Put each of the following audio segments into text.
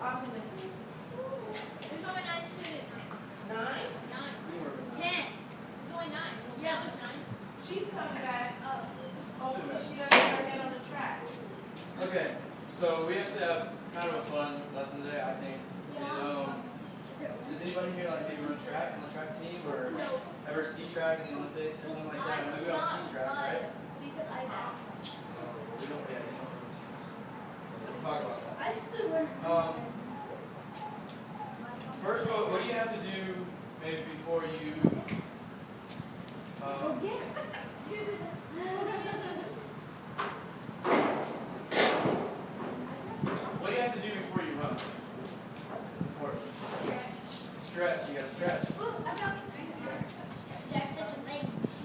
Awesome, Nikki. There's only 9 students. 9? 9. 10. There's only 9. Yeah. There's 9. She's coming back. Oh. Hopefully she doesn't start head on the track. Okay, so we actually have kind of a fun lesson today, I think. Does anybody here like maybe run track on the track team or ever see track in the Olympics or something like that? Maybe we all see track, right? Because I We don't yet. We'll talk about that. I still run. First, what do you have to do maybe before you? What do you have to do before you run? It's important. Stretch. You gotta stretch. You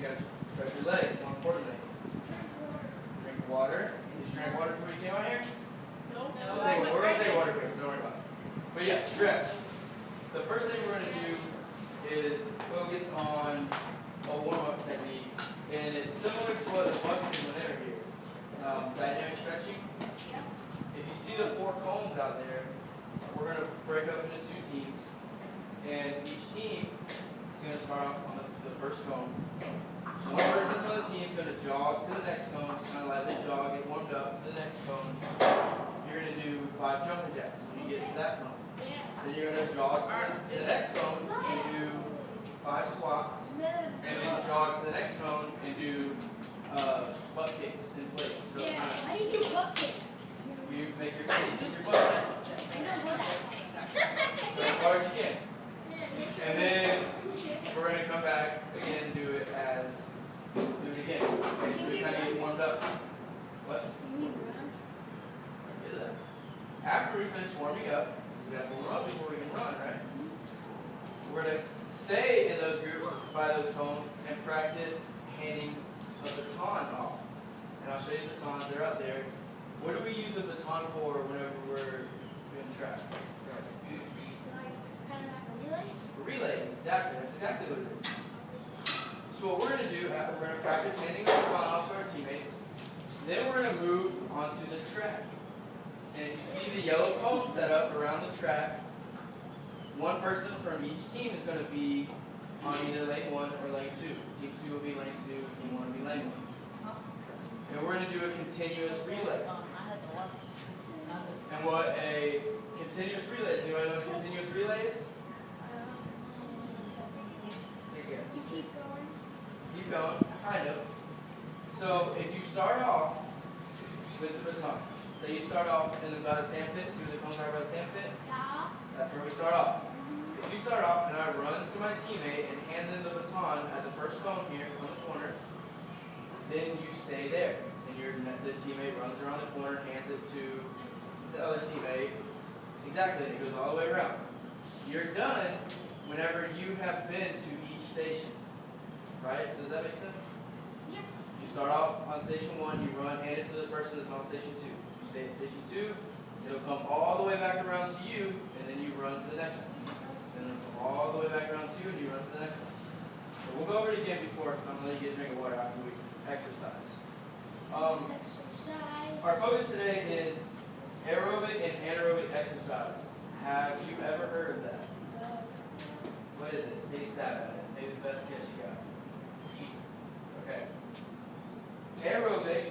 gotta stretch your legs. More importantly, drink water. Did you drink water before you came out here? No. We're gonna take a water break, so don't worry about it. But yeah, stretch. The first thing we're gonna do is focus on a warm-up technique, and it's similar to what the Bucks do when they were here. Dynamic stretching. If you see the 4 cones out there, we're gonna break up into 2 teams, and each team is gonna start off on the first cone. One person from the team is gonna jog to the next cone, just kind of lightly jog, get warmed up to the next cone. You're gonna do 5 jumping jacks when you get to that cone. Then you're going to jog to the next cone and do 5 squats, and then jog to the next cone and do butt kicks in place. So I need to do butt kicks. you make your butt as far as you can. And then we're going to come back again and do it again. Okay, so we kind of get warmed up. What? After we finish warming up, we have to warm up before we can run, right? We're going to stay in those groups by those cones and practice handing a baton off. And I'll show you the batons. They're up there. What do we use a baton for whenever we're doing track? It's kind of like a relay. A relay, exactly. That's exactly what it is. So what we're going to do, we're going to practice handing the baton off to our teammates. Then we're going to move onto the track. And if you see the yellow cone set up around the track, one person from each team is going to be on either lane 1 or lane 2. Team 2 will be lane 2, team 1 will be lane 1. And we're going to do a continuous relay. And what a continuous relay is, anybody know what a continuous relay is? Take a guess. You keep going. Keep going, kind of. So if you start off with the baton, say you start off by the sand pit, see where the cones are by the sand pit? Yeah. That's where we start off. If you start off and I run to my teammate and hand them the baton at the first cone here on the corner, then you stay there. And the teammate runs around the corner, hands it to the other teammate. Exactly, and it goes all the way around. You're done whenever you have been to each station. Right? So does that make sense? Yeah. You start off on station 1, you run, hand it to the person that's on station 2. You stay at station 2, it'll come all the way back around to you, and then you run to the next one. Then it'll come all the way back around to you, and you run to the next one. So we'll go over it again before, because I'm going to let you get a drink of water after we exercise. Our focus today is aerobic and anaerobic exercise. Have you ever heard of that? What is it? Take a stab at it. Maybe the best guess you got. Okay. Aerobic,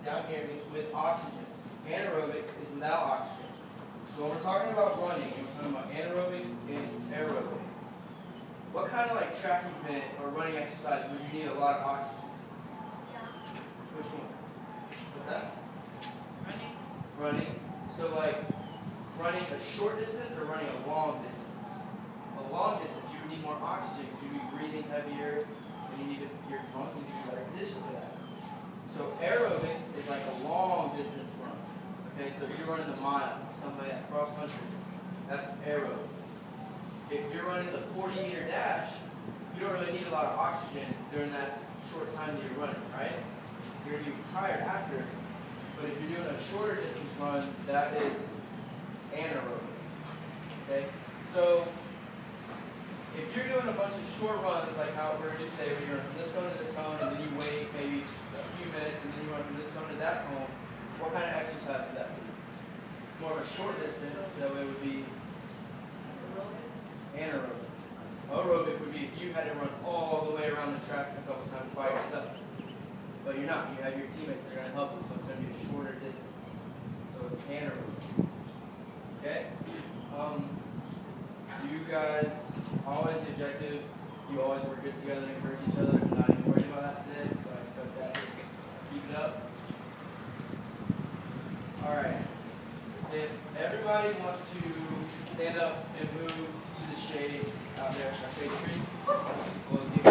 down here, means with oxygen. Anaerobic is without oxygen. So when we're talking about running, we're talking about anaerobic and aerobic. What kind of like track event or running exercise would you need a lot of oxygen? Which one? What's that? Running. So like running a short distance or running a long distance? A long distance, you would need more oxygen because you'd be breathing heavier and you need your lungs to be in better condition for that. So aerobic is like a long distance run. Okay, so if you're running the mile, something like that, cross country, that's aerobic. If you're running the 40-meter dash, you don't really need a lot of oxygen during that short time that you're running, right? You're going to be tired after. But if you're doing a shorter distance run, that is anaerobic. Okay? So if you're doing a bunch of short runs, like how we're going to do today, where you run from this cone to this cone, and then you wait maybe a few minutes, and then you run from this cone to that cone, what kind of exercise would that be? It's more of a short distance, so it would be anaerobic. Aerobic would be if you had to run all the way around the track a couple times by yourself. But you're not. You have your teammates that are going to help you, so it's going to be a shorter distance. So it's anaerobic. Okay? You guys, always the objective, you always work good together and encourage each other. I'm not even worried about that today, so I expect that to keep it up. Alright. If everybody wants to stand up and move to the shade out there, our shade tree, we'll give you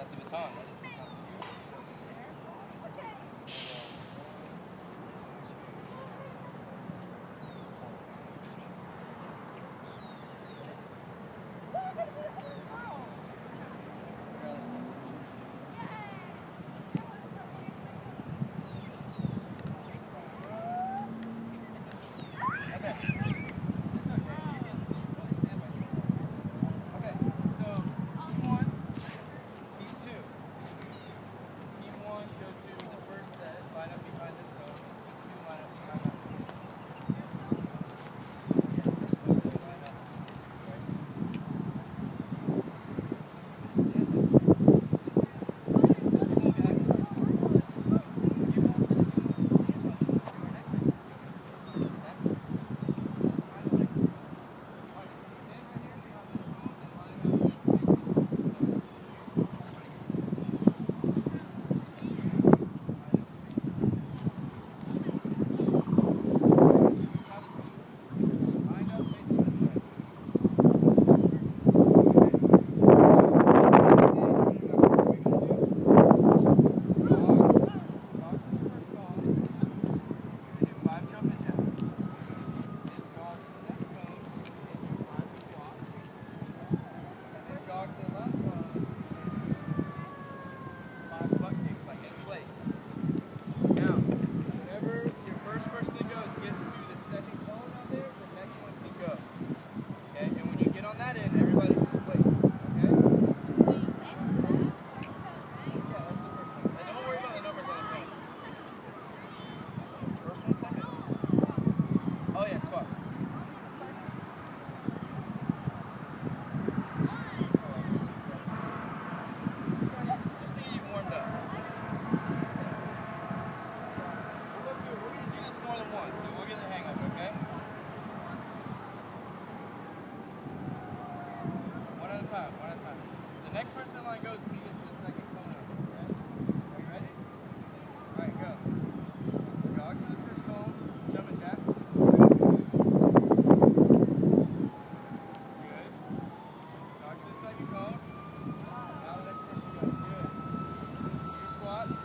That's a baton. What is a baton? The next person in line goes when you get to the second cone. Okay? Are you ready? Alright, go. Jog to the first cone. Jumping jacks. Good. Jog to the second cone. Now the next person goes. Good. Do your squats.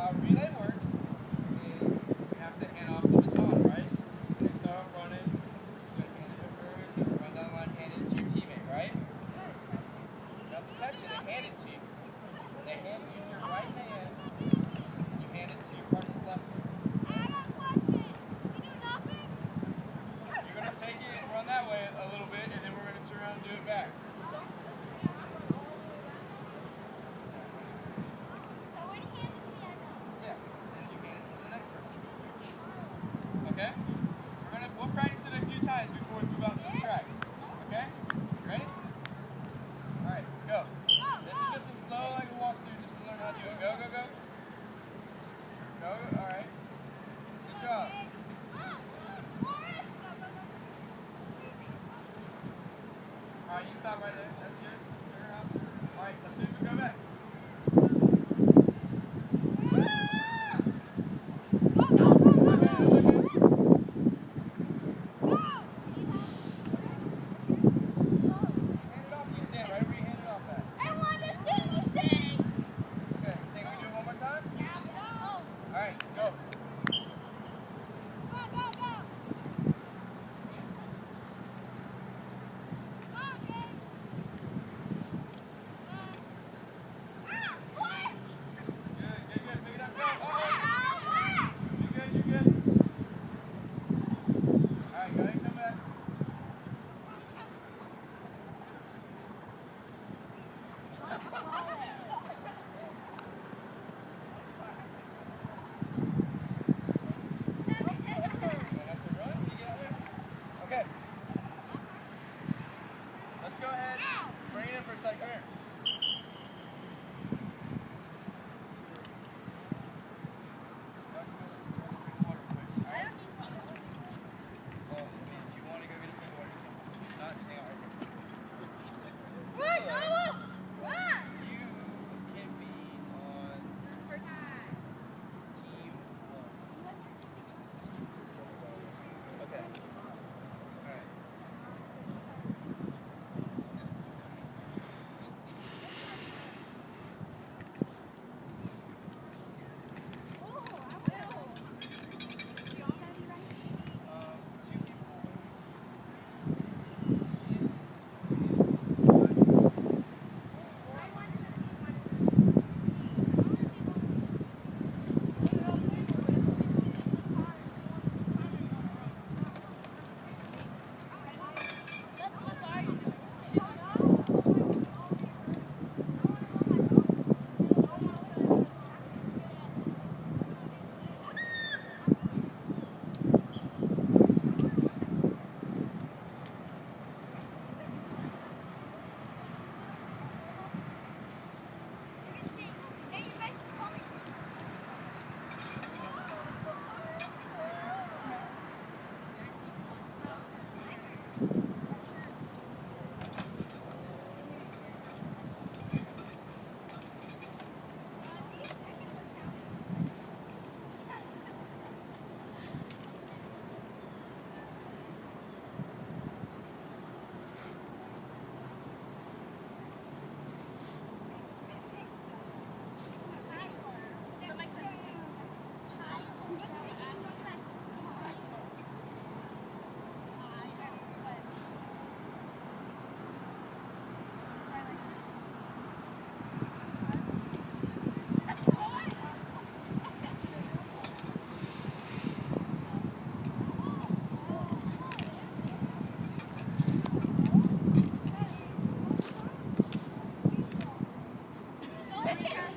how a relay works is you have to hand off the baton, right? When they start running, you're going to hand it over, you're going to run down the line, hand it to your teammate, right? You have to catch it and hand it to you. When they hand you your right hand, you hand it to your partner's left hand. You're going to take it and run that way a little bit, and then we're going to turn around and do it back. Yeah, and you hand it to the next person. Okay? We'll practice it a few times before we move out to the track. Okay? You ready? Alright, go. This is just a slow like a walkthrough just to learn how to do it. Go, go, go. Go, alright. Good job. Alright, you stop right there. That's good. Turn around. Alright, let's see if we go back. Let's go ahead. Bring it in for a second. Come here. Let's